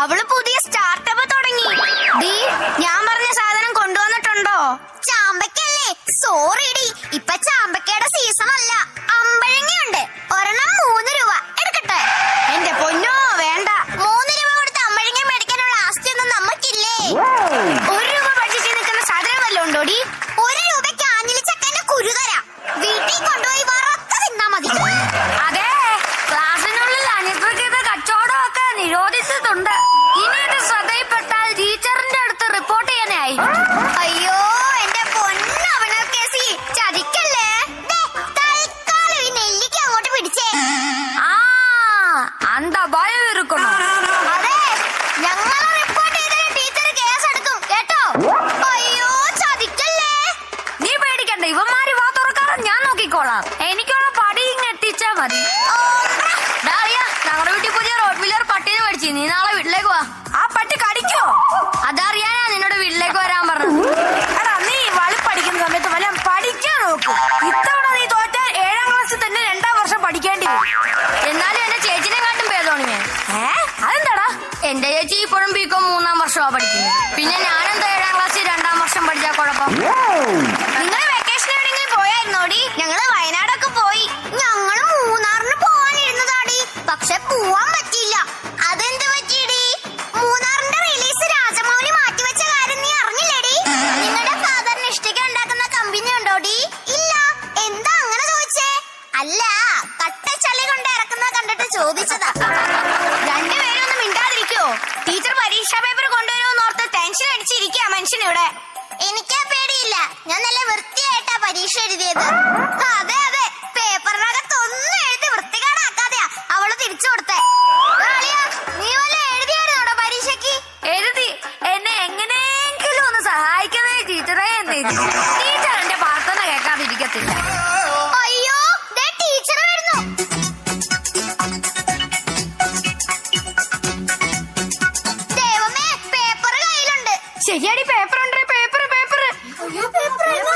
അവള് പുതിയ സ്റ്റാർട്ടപ്പ് തുടങ്ങി. ഞാൻ പറഞ്ഞ സാധനം കൊണ്ടുവന്നിട്ടുണ്ടോ? ചാമ്പക്കല്ലേ? സോറി ഡി, ഇപ്പൊ ചാമ്പക്കയുടെ സീസൺ അല്ല. അമ്പഴങ്ങയുണ്ട്, ഒരെണ്ണം 3 രൂപ. എടുക്കട്ടെ? എന്റെ പൊന്നോ വേണ്ട. 3 രൂപ കൊടുത്ത് അമ്പഴങ്ങ മേടിക്കാനുള്ള ആസ്തിയൊന്നും നമുക്കില്ലേ. 1 രൂപ ബഡ്ജറ്റിൽ നിൽക്കുന്ന സാധനം വല്ലതും ഉണ്ടോടി? 1 രൂപയ്ക്ക് ആഞ്ഞിലി ചക്കന്റെ കുരു തരാം. വീട്ടിൽ കൊണ്ടുപോയി വറുത്ത് തിന്നാ മതി. അതെ, ക്ലാസ്സിനുള്ളിൽ അനിയന്ത്രിത കച്ചവടമൊക്കെ നിരോധിച്ചിട്ടുണ്ട്. ഇനി ഇത് ശ്രദ്ധയിൽപ്പെട്ടാൽ ടീച്ചറിന്റെ അടുത്ത് റിപ്പോർട്ട് ചെയ്യാനായി. അയ്യോ എന്റെ പൊന്നവനൊക്കെ ചതിക്കല്ലേ. തൽക്കാലം ഈ നെല്ലിക്ക് അങ്ങോട്ട് പിടിച്ചേ. അന്ത ഭയം ഇരിക്കണം. അതെ, ഞങ്ങൾ റിപ്പോർട്ട് ചെയ്താൽ ടീച്ചർ കേസ് എടുക്കും കേട്ടോ. അയ്യോ ചതിക്കല്ലേ. നീ പേടിക്കണ്ട, ഇവന്മാര് വാ തുറക്കാറ് ഞാൻ നോക്കിക്കോളാം. എനിക്കുള്ള പടി ഇങ്ങ് എത്തിച്ചാ മതി. ഞങ്ങളുടെ വീട്ടിൽ പുതിയ റോഡ് വീലർ പട്ടിനെ മേടിച്ചു. നീ നാളെ വീട്ടിലേക്ക് വാ. ആ പട്ടി കടിക്കോ? അതറിയാനാ നിന്നോട് വീട്ടിലേക്ക് വരാൻ പറഞ്ഞത്. എടാ, നീ വളി പഠിക്കുന്ന സമയത്ത് വല്ല പഠിക്കാൻ നോക്കും. ഇത്തവണ നീ തോറ്റാൽ 7ാം ക്ലാസ്സിൽ തന്നെ 2ാം വർഷം പഠിക്കേണ്ടി വരും. എന്നാലും എന്റെ ചേച്ചിനെ കാട്ടും ഭേദമാണ് ഞാൻ. അതെന്താടാ? എന്റെ ചേച്ചി ഇപ്പോഴും ബികോം 3ാം വർഷമാ പഠിക്കുന്നത്. പിന്നെ ഞാനെന്താ 7ാം ക്ലാസ്സിൽ 2ാം വർഷം പഠിച്ചാ കുഴപ്പം? നിങ്ങൾ വെക്കേഷൻ എവിടെയെങ്കിലും പോയായിരുന്നോടി? ഞങ്ങള് വയനാടൊക്കെ പോയി. ഞങ്ങള് മൂന്നാറിന് പോവാനിരുന്നതാടി, പക്ഷെ പോവാൻ പറ്റിയില്ല. അതെന്ത് പറ്റിയടി? മൂന്നാറിന്റെ റിലീസ് രാജമൗലി മാറ്റിവെച്ച കാര്യം നീ അറിഞ്ഞില്ലേടി? നിങ്ങളുടെ ഫാദറിന് ഇഷ്ടിക ഉണ്ടാക്കുന്ന കമ്പനി ഉണ്ടോടി? ഇല്ല. എന്താ അങ്ങനെ ചോദിച്ചേ? അല്ല, കട്ടച്ചളി കൊണ്ട് ഇറക്കുന്ന കണ്ടിട്ട് ചോദിച്ചതാ. രണ്ടുപേരും ഒന്നും മിണ്ടാതിരിക്കോ? ടീച്ചർ പരീക്ഷാ പേപ്പർ കൊണ്ടുവരുമെന്നോർത്ത് ടെൻഷൻ അടിച്ചിരിക്കുക മനുഷ്യനിവിടെ. എനിക്കാ പേടിയില്ല, ഞാൻ നല്ല വൃത്തിയായിട്ടാ പരീക്ഷ എഴുതിയത്. അതെ അതെ, പേപ്പറിനകത്ത് ഒന്നും എഴുതി വൃത്തികേടാക്കാതെയാ അവള് തിരിച്ചു കൊടുത്തേ. നീ വല്ല എഴുതിയായിരുന്നോടോ പരീക്ഷയ്ക്ക്? എഴുതി. എന്നെ എങ്ങനെയെങ്കിലും ഒന്ന് സഹായിക്കണേ ടീച്ചറേ എന്ന് എഴുതി. ടീച്ചർ എന്റെ പ്രാർത്ഥന കേൾക്കാതിരിക്കത്തില്ല. അയ്യോ ദേ ടീച്ചർ വരുന്നു. ദൈവമേ, പേപ്പർ കയ്യിലുണ്ട്. ശരിയാടി, പേപ്പർ ഉണ്ട്. പേപ്പർ പേപ്പർ അയ്യോ, പേപ്പർ ഏതാ?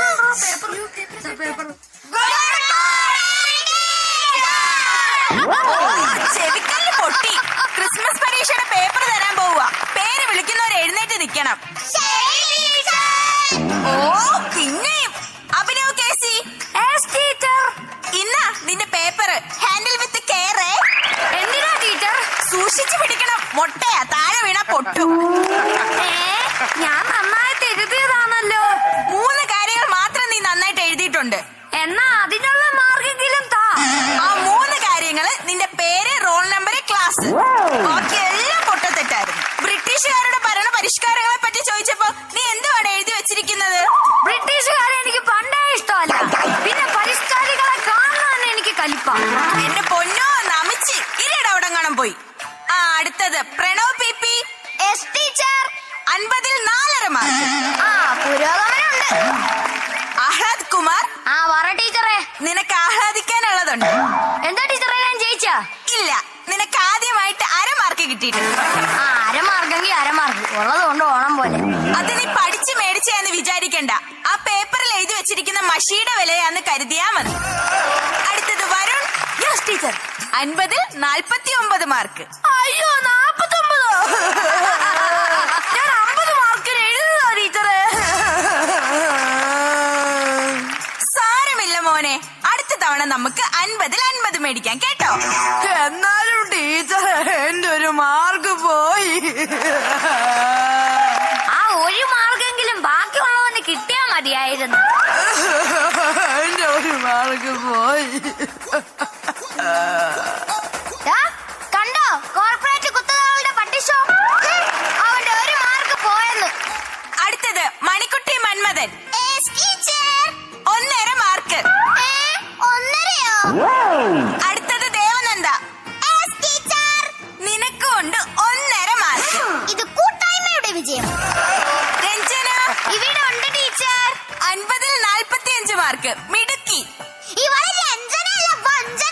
ചെവിക്കല്ല് പൊട്ടി. ക്രിസ്മസ് പരീക്ഷയുടെ പേപ്പർ തരാൻ പോവുക. പേര് വിളിക്കുന്നവർ എഴുന്നേറ്റ് നിൽക്കണം. ഓ, പിന്നെയും അഭിനവ് കേസി. ടീച്ചർ, ഇന്നാ നിന്റെ പേപ്പർ. Handle with care. എന്തിനാ ടീച്ചർ? സൂക്ഷിച്ചു പിടിക്കണം. മൊട്ടയാ, താഴെ വീണ പൊട്ടു. ഞാൻ നന്നായിട്ട് എഴുതിയതാണല്ലോ. 3 കാര്യങ്ങൾ മാത്രം നീ നന്നായിട്ട് എഴുതിയിട്ടുണ്ട്. എന്നാ അതിനുള്ള മാർക്കെങ്കിലും താ. ആ 3 കാര്യങ്ങള് നിന്റെ പേര്, റോൾ നമ്പർ, ക്ലാസ്. ബാക്കി എല്ലാം പൊട്ടത്തെറ്റായിരുന്നു. ബ്രിട്ടീഷുകാരുടെ ഭരണ പരിഷ്കാരങ്ങളെ പറ്റി ചോദിച്ചപ്പോ നീ എന്തുവാണ് എഴുതി വെച്ചിരിക്കുന്നത്? ബ്രിട്ടീഷുകാരെ എനിക്ക് പണ്ടേ ഇഷ്ടമല്ല. പിന്നെ പരിഷ്കാരികളെ കാണാൻ എനിക്ക് കലിപ്പ. എന്റെ പൊന്നോ നമിച്ച് ഇരയുടെ അവിടെ കാണാൻ പോയി. അടുത്തത് പ്രണവ് പി. Yes teacher. 50ൽ 4.5 മാർക്ക്. പുരോഗമനമുണ്ട്. ആഹ്ലാദ് കുമാർ. പറ ടീച്ചറെ. നിനക്ക് ആഹ്ലാദിക്കാനുള്ളതുണ്ട്. എന്താ ടീച്ചറെ, ഞാൻ ജയിച്ചാ? ഇല്ല, നിനക്ക് ആദ്യമായിട്ട് 1/2 മാർക്ക് കിട്ടിയിട്ടുണ്ട്. അരമാർക്കെങ്കിൽ അരമാർക്ക് ഉള്ളതുകൊണ്ട് ഓണം പോലെ. അത് നീ പഠിച്ച് മേടിച്ചെന്ന് വിചാരിക്കണ്ട. ആ പേപ്പറിൽ എഴുതി വെച്ചിരിക്കുന്ന മഷിയുടെ വിലയാന്ന് കരുതിയാ മതി. അടുത്തത് വരുൺ. Yes teacher. 50ൽ 49 മാർക്ക്. അയ്യോ, 49. ഞാൻ 50 മാർക്കിന് എഴുതുക ടീച്ചറെ. സാരമില്ല മോനെ, അടുത്ത തവണ നമുക്ക് 50ൽ 50 മേടിക്കാം കേട്ടോ. എന്നാലും ടീച്ചർ, എന്റെ ഒരു മാർക്ക് പോയി. ആ 1 മാർക്കെങ്കിലും ബാക്കിയുള്ളവന് കിട്ടിയാ മതിയായിരുന്നു. എന്റെ 1 മാർക്ക് പോയി. കണ്ടോ കോർപ്പറേറ്റ് കുത്തുകളുടെ പട്ടിഷോ? അവന്റെ 1 മാർക്ക് പോയെന്ന്. അടുത്തത് മണിക്കുട്ടി മന്മഥൻ. 1.5 മാർക്ക്. 1.5യോ? അടുത്തത് ദേവനന്ദ. നിനക്കുണ്ട് 1.5 മാർക്ക്. ഇത് കൂട്ടായ്മയുടെ വിജയം. രഞ്ജന. ഇവിടെ ഉണ്ട് ടീച്ചർ. 50ൽ 45 മാർക്ക്. മിടുക്കി. ഇവളെ രഞ്ജനയല്ല, വഞ്ചന.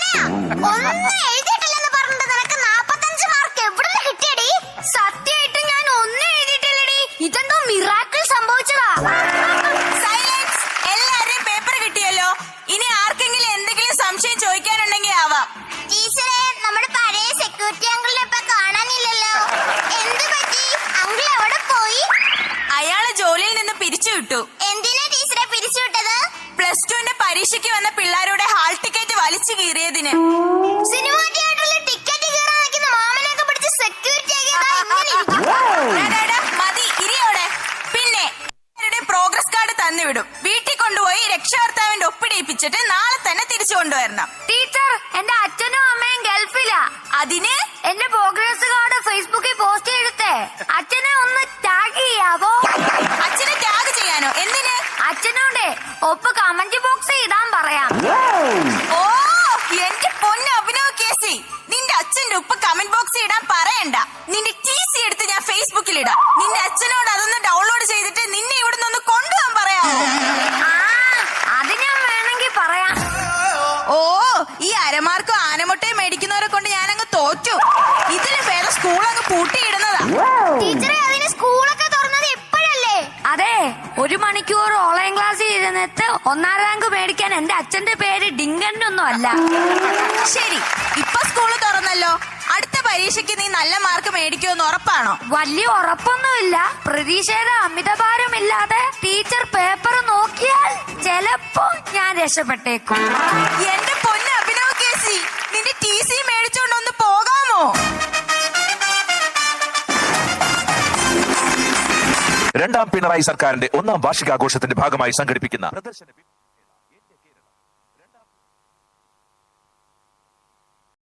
വലിച്ചു കീറിയതിന്. സിനിമാ തിയേറ്ററിൽ ടിക്കറ്റ് കീറാൻ നിൽക്കുന്ന മാമനെയൊക്കെ പിടിച്ച് സെക്യൂരിറ്റി മതി ഇരിയോടെ. പിന്നെ പ്രോഗ്രസ് കാർഡ് തന്നുവിടും. വീട്ടിൽ കൊണ്ടുപോയി രക്ഷകർത്താവിന്റെ ഒപ്പിടിയിപ്പിച്ചിട്ട് നാളെ തന്നെ തിരിച്ചു കൊണ്ടുവരണം. ടീച്ചർ, എന്റെ അച്ഛനും അമ്മയും ഗൾഫിലാ. അതിന് എന്റെ പ്രോഗ്രസ് കാർഡ് ഫേസ്ബുക്കിൽ പോസ്റ്റ് ചെയ്തിട്ടേ അച്ഛനെ ഒന്ന് ടാഗ് ചെയ്യാവോ? അച്ഛനെ ടാഗ് ചെയ്യാനോ? എന്തിന്? അച്ഛനോടെ ഒപ്പ് കമന്റ് ബോക്സിൽ ഇടാൻ പറയാം. ഓ എന്റെ പൊന്ന് അഭിനവ് കേസി, നിന്റെ അച്ഛന്റെ ഉപ്പ് കമന്റ് ബോക്സിൽ ഇടാൻ പറയണ്ട. നിന്റെ TC എടുത്ത് ഞാൻ ഫേസ്ബുക്കിൽ ഇടാം. നിന്റെ അച്ഛനോട് അതൊന്ന് ഡൗൺലോഡ് ചെയ്തിട്ട് നിന്നെ ഇവിടെ നിന്ന് കൊണ്ടുപോകാൻ പറയാമോ? അത് ഞാൻ വേണമെങ്കിൽ പറയാം. ഓ ഈ അരമാർക്കും ആനമുട്ടയും മേടിക്കുന്നവരെ കൊണ്ട് ഞാനങ്ങ് തോറ്റു. ഇതിന് വേറെ സ്കൂൾ അങ്ങ് പൂട്ടിയിടുന്നതാ. ടീച്ചറെ, അതിന് സ്കൂളൊക്കെ തുറന്നത് എപ്പോഴല്ലേ? അതെ, 1 മണിക്കൂർ ഓൺലൈൻ ക്ലാസ്സിൽ ഇരുന്നിട്ട് 1ാം റാങ്ക് മേടിക്കാൻ എന്റെ അച്ഛന്റെ പേര് ഡിങ്കനൊന്നും അല്ല. ശരി, ഇപ്പൊ സ്കൂള് തുറന്നല്ലോ. അടുത്ത പരീക്ഷയ്ക്ക് നീ നല്ല മാർക്ക് മേടിക്കുമെന്ന് ഉറപ്പാണോ? വലിയ ഉറപ്പൊന്നുമില്ല. പ്രതീക്ഷയുടെ അമിതഭാരമില്ലാതെ ടീച്ചർ പേപ്പർ നോക്കിയാൽ ചിലപ്പോ ഞാൻ രക്ഷപ്പെട്ടേക്കും. എന്റെ പൊന്ന് അഭിനവ് കേസി, നിന്റെ TC മേടിച്ചോണ്ടൊന്ന് പോകാമോ? രണ്ടാം പിണറായി സർക്കാരിന്റെ 1ാം വാർഷികാഘോഷത്തിന്റെ ഭാഗമായി സംഘടിപ്പിക്കുന്ന പ്രദർശന